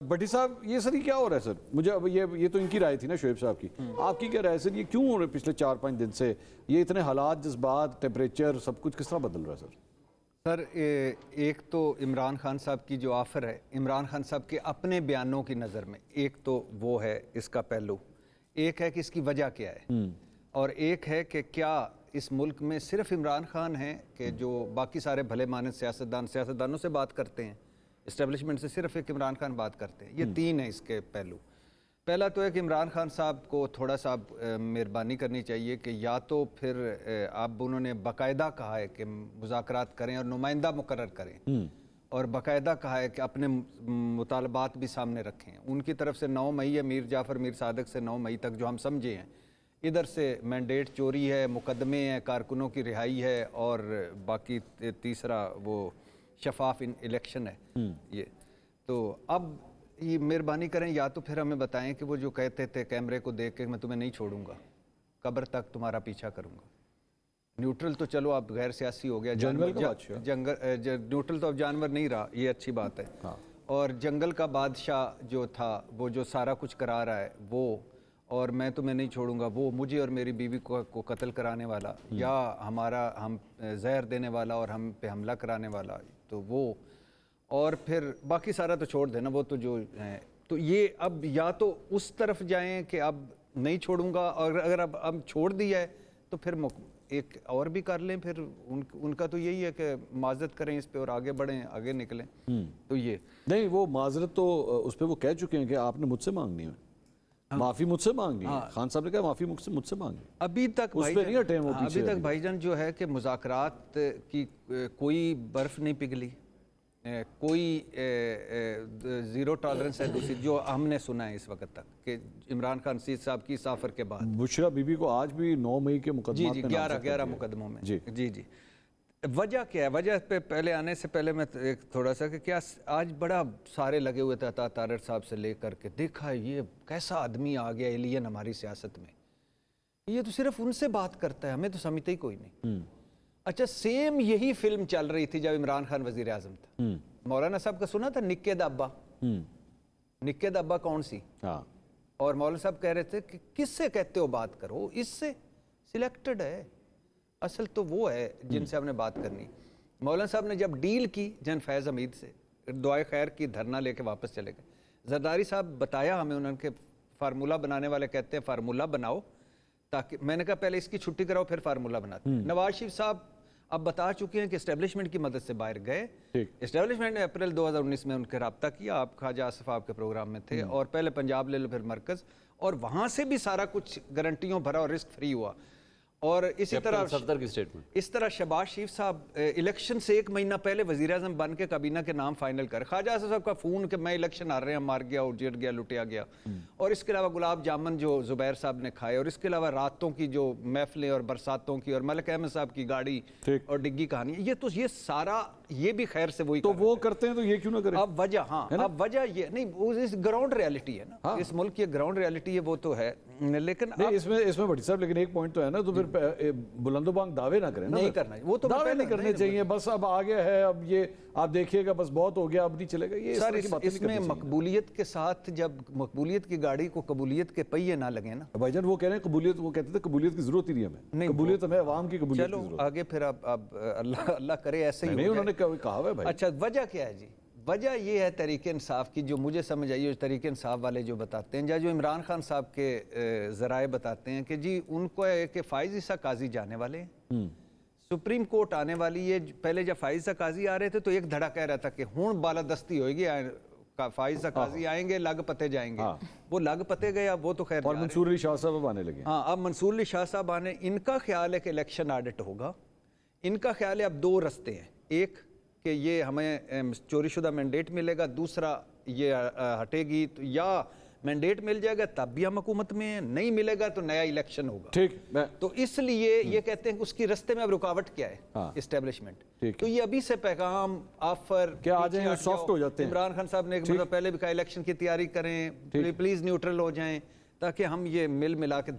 بٹی صاحب یہ سر یہ کیا ہو رہا ہے سر؟ مجھے اب یہ تو ان کی رائے تھی نا شعیب صاحب کی، آپ کی کیا رائے سر؟ یہ کیوں ہو رہے پچھلے 4-5 دن سے یہ اتنے حالات، جذبات، ٹیمپریچر سب کچھ کس طرح بدل رہا ہے سر؟ سر ایک تو عمران خان صاحب کی جو آفر ہے، عمران خان صاحب کے اپنے بیانوں کی نظر میں ایک تو وہ ہے اس کا پہلو، ایک ہے کہ اس کی وجہ کیا ہے، اور ایک ہے کہ کیا اس ملک میں صرف عمران خان ہیں کہ جو باقی سارے بھلے مانند سیاستدانوں سے بات کرتے ہیں، اسٹیبلشمنٹ سے صرف ایک عمران خان بات کرتے ہیں. یہ تین ہیں اس کے پہلو. پہلا تو ہے کہ عمران خان صاحب کو تھوڑا سا مہربانی کرنی چاہیے کہ یا تو پھر اب انہوں نے باقاعدہ کہا ہے کہ مذاکرات کریں اور نمائندہ مقرر کریں، اور باقاعدہ کہا ہے کہ اپنے مطالبات بھی سامنے رکھیں. ان کی طرف سے 9 مئی ہے، میر جعفر میر صادق سے 9 مئی تک جو ہم سمجھے ہیں، ادھر سے مینڈیٹ چوری ہے، مقدمے ہیں، کارکنوں کی رہائی ہے، اور باقی تیسرا وہ شفاف الیکشن ہے. یہ تو اب یہ مہربانی کریں یا تو پھر ہمیں بتائیں کہ وہ جو کہتے تھے کیمرے کو دیکھ کے میں تمہیں نہیں چھوڑوں گا، قبر تک تمہارا پیچھا کروں گا. نیوٹرل تو چلو اب غیر سیاسی ہو گیا، نیوٹرل تو اب جانور نہیں رہا، یہ اچھی بات ہے. اور جنگل کا بادشاہ جو تھا، وہ جو سارا کچھ کرا رہا ہے وہ، اور میں تمہیں نہیں چھوڑوں گا، وہ مجھے اور میری بیوی کو قتل کرانے والا، یا ہم زہر دینے والا اور ہم پہ حملہ کرانے والا، تو وہ، اور پھر باقی سارا تو چھوڑ دینا، وہ تو جو ہیں. تو یہ اب یا تو اس طرف جائیں کہ اب نہیں چھوڑوں گا، اور اگر اب چھوڑ دیا ہے تو پھر ایک اور بھی کر لیں. پھر ان کا تو یہی ہے کہ معذرت کریں اس پہ اور آگے بڑھیں، آگے نکلیں. تو یہ نہیں، وہ معذرت تو اس پہ وہ کہہ چکے ہیں کہ آپ نے مجھ سے مانگنی ہے، معافی مجھ سے مانگنی ہے. خان صاحب نے کہا معافی مجھ سے مانگنی. ابھی تک بھائی جان جو ہے کہ مذاکرات کی کوئی برف نہیں پگھلی، کوئی زیرو ٹالرنس ہے دوسری جو ہم نے سنا ہے اس وقت تک کہ عمران خان صاحب کی سافر کے بعد. بشرا بی بی کو آج بھی 9 مئی کے مقدمات میں 11 مقدموں میں. جی وجہ کیا ہے؟ وجہ پہ پہلے آنے سے پہلے میں ایک تھوڑا سا کہ کیا آج بڑا سارے لگے ہوئے تھے عطا طارر صاحب سے لے کر کے، دیکھا یہ کیسا آدمی آ گیا ایلین ہماری سیاست میں، یہ تو صرف ان سے بات کرتا ہے، ہمیں تو سمجھتے ہی کوئی نہیں. اچھا، سیم یہی فلم چل رہی تھی جب عمران خان وزیر اعظم تھا. مولانا صاحب کا سنا تھا نکے دابا؟ نکے دابا کون سی؟ اور مولانا صاحب کہہ رہے تھے کہ کس سے کہتے ہو بات کرو، اس سے سلیکٹڈ ہے، اصل تو وہ ہے جن سے ہم نے بات کرنی. مولانا صاحب نے جب ڈیل کی جن فیض حمید سے، دعائے خیر کی، دھرنا لے کے واپس چلے گئے. زرداری صاحب بتایا ہمیں، انہوں نے فارمولہ بنانے والے کہتے ہیں فارمولہ بناؤ، تاکہ میں نے کہا پہلے اس کی چھٹی کراؤ پھر فارمولہ بناتے. نواز شریف صاحب اب بتا چکے ہیں کہ اسٹیبلشمنٹ کی مدد سے باہر گئے. اسٹیبلشمنٹ نے اپریل 2019 میں ان کے رابطہ کیا، آپ خواجہ آصف آپ کے پروگرام میں تھے، اور پہلے پنجاب لے لو پھر مرکز، اور وہاں سے بھی سارا کچھ گارنٹیوں بھرا اور رسک فری ہوا. اور اسی طرح شہباز شریف صاحب الیکشن سے 1 مہینہ پہلے وزیر اعظم بن کے کابینہ کے نام فائنل کر، خواجہ آصف صاحب کا فون کہ میں الیکشن ہار رہے ہیں، مار گیا، اجڑ گیا، لٹیا گیا. اور اس کے علاوہ گلاب جامن جو زبیر صاحب نے کھائے، اور اس کے علاوہ راتوں کی جو محفلیں اور برساتوں کی، اور ملک احمد صاحب کی گاڑی اور ڈگی کہانی، یہ سارا یہ بھی خیر سے وہی. تو وہ کرتے ہیں تو یہ کیوں نہ کریں؟ اب وجہ اب وجہ یہ نہیں، گراؤنڈ ریالٹی ہے نا، اس ملک کی گراؤنڈ ریالٹی ہے، وہ تو ہے. لیکن اس میں بھٹی صاحب لیکن ایک پوائنٹ تو ہے نا، تو پھر بلند و بانگ دعوے نہ کریں. نہیں کرنا، وہ تو دعوے نہیں کرنے چاہیے، بس اب آ گیا ہے، اب یہ آپ دیکھیے گا، بس بہت ہو گیا، اب نہیں چلے گا. یہ اس میں مقبولیت کے ساتھ، جب مقبولیت کی گاڑی کو قبولیت کے پہیے نہ لگے نا. بھائی جان وہ کہہ رہے ہیں قبولیت، وہ کہتے تھے قبولیت کی ضرورت ہی نہیں ہمیں، قبولیت ہمیں عوام کی قبولیت کی ضرورت. چلو آگے پھر اب اللہ کرے ایسے ہی. نہیں، انہوں نے کہا ہے بھائی. اچھا، وجہ کیا ہے جی؟ وجہ یہ ہے تحریک انصاف کی، جو مجھے سمجھ آئی ہے، تحریک انصاف والے جو بتاتے ہیں، جو عمران خان صاحب کے ذرائع بتاتے ہیں کہ جی ان کو ہے کہ فائز عیسیٰ قاضی جانے والے ہیں، سپریم کورٹ آنے والی ہے. پہلے جب فائز عیسیٰ قاضی آ رہے تھے تو ایک دھڑا کہہ رہا تھا کہ ہون بالادستی ہوئے گی، فائز عیسیٰ قاضی آئیں گے، لگ پتے جائیں گے. وہ لگ پتے گئے، وہ تو خیر. اور منصور علی شاہ صاحب آنے لگے. اب منصور علی شاہ صاحب آنے، ان کا خیال ہے کہ الیکشن آڈٹ ہوگا. ان کا خیال ہے اب 2 رستے ہیں، ایک کہ یہ ہمیں چوری شدہ مینڈیٹ ملے گا، دوسرا یہ ہٹے گی، تو یا مینڈیٹ مل جائے گا تب بھی ہم حکومت میں ہیں، نہیں ملے گا تو نیا الیکشن ہوگا. ٹھیک، تو اس لیے یہ کہتے ہیں کہ اس کی رستے میں اب رکاوٹ کیا ہے؟ اسٹیبلشمنٹ. تو یہ ابھی سے پیغام آفر کیا آ جائیں، سافٹ ہو جاتے ہیں. عمران خان صاحب نے پہلے بھی کہا الیکشن کی تیاری کریں، پلیز نیوٹرل ہو جائیں، تاکہ ہم یہ ملا کے